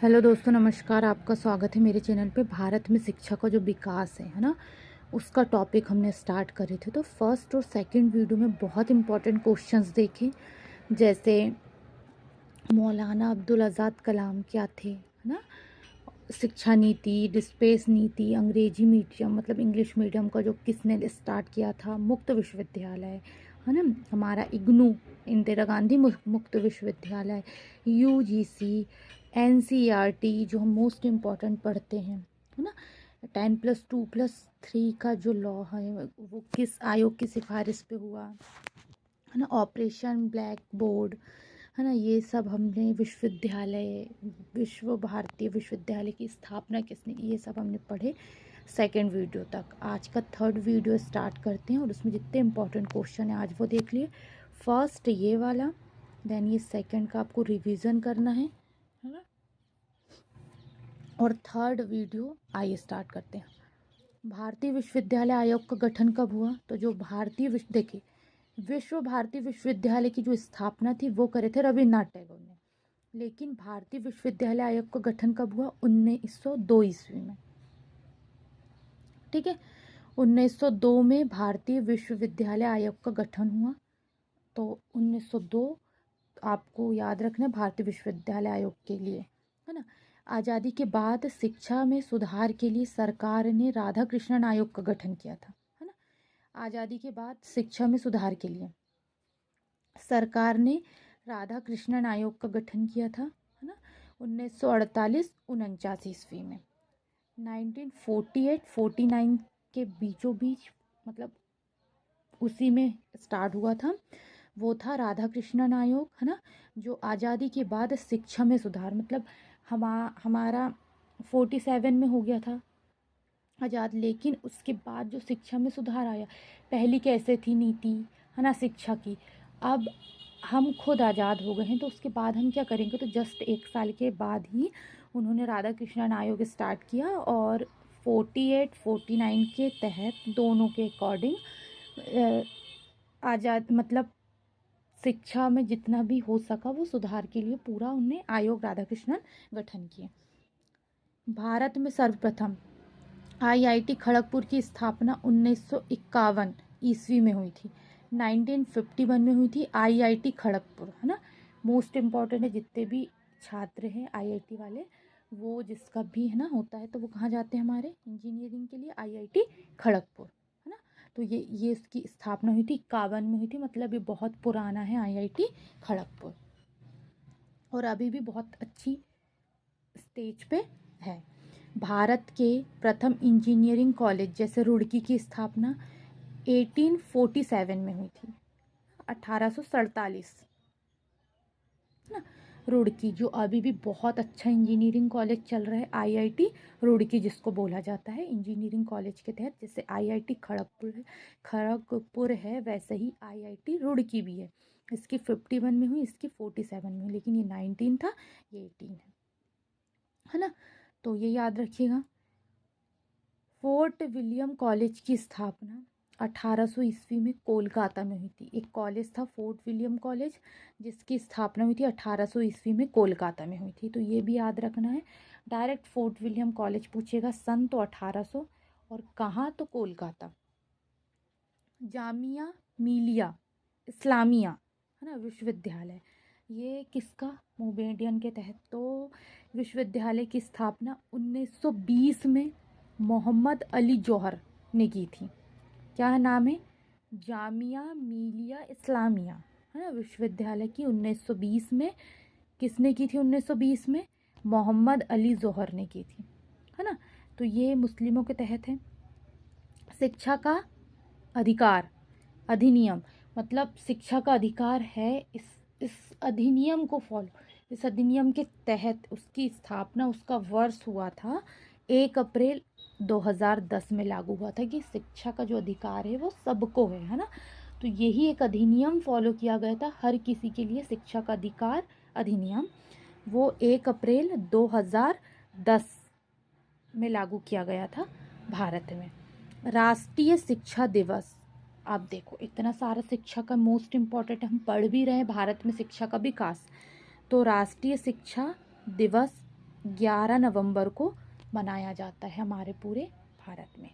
Hello दोस्तों, नमस्कार। आपका स्वागत है मेरे चैनल पे। भारत में शिक्षा का जो विकास है ना, उसका टॉपिक हमने स्टार्ट करे थे। तो फर्स्ट और सेकंड वीडियो में बहुत इंपॉर्टेंट क्वेश्चंस देखे, जैसे मौलाना अब्दुल आज़ाद कलाम क्या थे, है ना, शिक्षा नीति, डिस्पेस नीति, अंग्रेजी मीडियम मतलब इंग्लिश मीडियम का जो किसने स्टार्ट किया था, मुक्त विश्वविद्यालय, है ना, हमारा इग्नू इंदिरा गांधी मुक्त विश्वविद्यालय, यूजीसी, एनसीईआरटी जो हम मोस्ट इम्पॉर्टेंट पढ़ते हैं, है ना, 10+2+3 का जो लॉ है वो किस आयोग की सिफारिश पे हुआ, है ना, ऑपरेशन ब्लैक बोर्ड, है ना, ये सब हमने विश्वविद्यालय, विश्व भारतीय विश्वविद्यालय की स्थापना किसने की, ये सब हमने पढ़े सेकंड वीडियो तक। आज का थर्ड वीडियो स्टार्ट करते हैं और उसमें जितने इंपॉर्टेंट क्वेश्चन है आज वो देख लिए। फर्स्ट ये वाला, देन ये सेकंड का आपको रिवीजन करना है ना, और थर्ड वीडियो आइए स्टार्ट करते हैं। भारतीय विश्वविद्यालय आयोग का गठन कब हुआ? तो जो देखिए, विश्व भारती विश्वविद्यालय की जो स्थापना थी वो करे थे रविन्द्रनाथ टैगोर ने, लेकिन भारतीय विश्वविद्यालय आयोग का गठन कब हुआ? 1902 ईस्वी में। ठीक है, 1902 में भारतीय विश्वविद्यालय आयोग का गठन हुआ। तो 1902 आपको याद रखना है भारतीय विश्वविद्यालय आयोग के लिए, है ना। आज़ादी के बाद शिक्षा में सुधार के लिए सरकार ने राधा कृष्णन आयोग का गठन किया था, है ना। आज़ादी के बाद शिक्षा में सुधार के लिए सरकार ने राधा कृष्णन आयोग का गठन किया था, है ना, 1948-49 ईस्वी में। 1948-49 के बीचों बीच मतलब उसी में स्टार्ट हुआ था, वो था राधा कृष्णन आयोग, है ना, जो आज़ादी के बाद शिक्षा में सुधार मतलब हमारा 47 में हो गया था आज़ाद, लेकिन उसके बाद जो शिक्षा में सुधार आया, पहली कैसे थी नीति, है ना, शिक्षा की, अब हम खुद आज़ाद हो गए हैं तो उसके बाद हम क्या करेंगे, तो जस्ट 1 साल के बाद ही उन्होंने राधा कृष्णन आयोग स्टार्ट किया और 48-49 के तहत दोनों के अकॉर्डिंग आज़ाद मतलब शिक्षा में जितना भी हो सका वो सुधार के लिए पूरा उनने आयोग राधा कृष्णन गठन किए। भारत में सर्वप्रथम आईआईटी खड़गपुर की स्थापना 1951 ईस्वी में हुई थी। 1951 में हुई थी आईआईटी खड़गपुर, है ना। मोस्ट इम्पॉर्टेंट है, जितने भी छात्र हैं आईआईटी वाले, वो जिसका भी है ना होता है तो वो कहाँ जाते हैं हमारे इंजीनियरिंग के लिए? आईआईटी खड़गपुर, है ना। तो ये इसकी स्थापना हुई थी 51 में हुई थी, मतलब ये बहुत पुराना है आईआईटी खड़गपुर और अभी भी बहुत अच्छी स्टेज पे है। भारत के प्रथम इंजीनियरिंग कॉलेज जैसे रुड़की की स्थापना 1847 में हुई थी, 1847, है ना। रुड़की जो अभी भी बहुत अच्छा इंजीनियरिंग कॉलेज चल रहा है, आईआईटी रुड़की जिसको बोला जाता है इंजीनियरिंग कॉलेज के तहत, जैसे आईआईटी खड़गपुर है वैसे ही आईआईटी रुड़की भी है। इसकी 51 में हुई, इसकी 47 में हुई, लेकिन ये 19 था, ये 18 है ना। तो ये याद रखिएगा। फोर्ट विलियम कॉलेज की स्थापना 1800 ईस्वी में कोलकाता में हुई थी। एक कॉलेज था फोर्ट विलियम कॉलेज जिसकी स्थापना हुई थी 1800 ईस्वी में कोलकाता में हुई थी, तो ये भी याद रखना है। डायरेक्ट फोर्ट विलियम कॉलेज पूछेगा, सन तो 1800 और कहाँ, तो कोलकाता। जामिया मिलिया इस्लामिया, है ना, विश्वविद्यालय, ये किसका? मोमेडियन के तहत। तो विश्वविद्यालय की स्थापना 1920 में मोहम्मद अली जौहर ने की थी। क्या नाम है? जामिया मिलिया इस्लामिया, है ना, विश्वविद्यालय की 1920 में किसने की थी? 1920 में मोहम्मद अली जौहर ने की थी, है ना। तो ये मुस्लिमों के तहत है। शिक्षा का अधिकार अधिनियम मतलब शिक्षा का अधिकार है, इस अधिनियम को फॉलो, इस अधिनियम के तहत उसकी स्थापना, उसका वर्ष हुआ था 1 अप्रैल 2010 में लागू हुआ था कि शिक्षा का जो अधिकार है वो सबको है ना। तो यही एक अधिनियम फॉलो किया गया था हर किसी के लिए, शिक्षा का अधिकार अधिनियम, वो 1 अप्रैल 2010 में लागू किया गया था भारत में। राष्ट्रीय शिक्षा दिवस, आप देखो इतना सारा शिक्षा का मोस्ट इम्पॉर्टेंट हम पढ़ भी रहे हैं, भारत में शिक्षा का विकास। तो राष्ट्रीय शिक्षा दिवस 11 नवंबर को मनाया जाता है हमारे पूरे भारत में,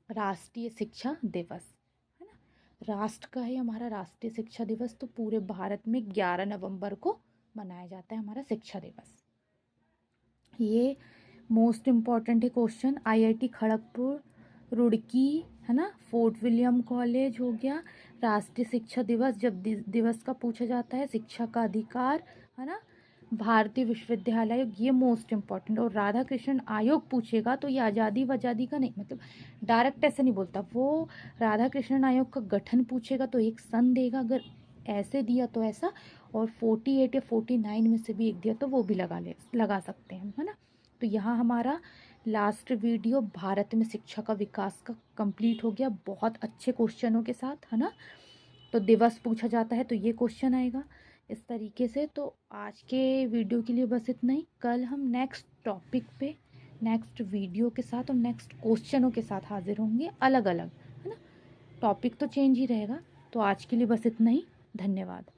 राष्ट्रीय शिक्षा दिवस, है ना। राष्ट्र का है हमारा राष्ट्रीय शिक्षा दिवस, तो पूरे भारत में 11 नवंबर को मनाया जाता है हमारा शिक्षा दिवस। ये मोस्ट इम्पॉर्टेंट है क्वेश्चन। आईआईटी खड़गपुर, रुड़की, है ना, फोर्ट विलियम कॉलेज हो गया। राष्ट्रीय शिक्षा दिवस जब दिवस का पूछा जाता है, शिक्षा का अधिकार, है ना, भारतीय विश्वविद्यालय, ये मोस्ट इम्पॉर्टेंट। और राधा कृष्ण आयोग पूछेगा तो ये आज़ादी वजादी का नहीं, मतलब डायरेक्ट ऐसे नहीं बोलता वो। राधा कृष्णन आयोग का गठन पूछेगा तो एक सन देगा, अगर ऐसे दिया तो ऐसा, और 48 या 49 में से भी एक दिया तो वो भी लगा सकते हैं, है ना। तो यहाँ हमारा लास्ट वीडियो भारत में शिक्षा का विकास का कंप्लीट हो गया, बहुत अच्छे क्वेश्चनों के साथ, है ना। तो दिवस पूछा जाता है तो ये क्वेश्चन आएगा इस तरीके से। तो आज के वीडियो के लिए बस इतना ही। कल हम नेक्स्ट टॉपिक पे, नेक्स्ट वीडियो के साथ और नेक्स्ट क्वेश्चनों के साथ हाजिर होंगे, अलग अलग, है ना। टॉपिक तो चेंज ही रहेगा। तो आज के लिए बस इतना ही। धन्यवाद।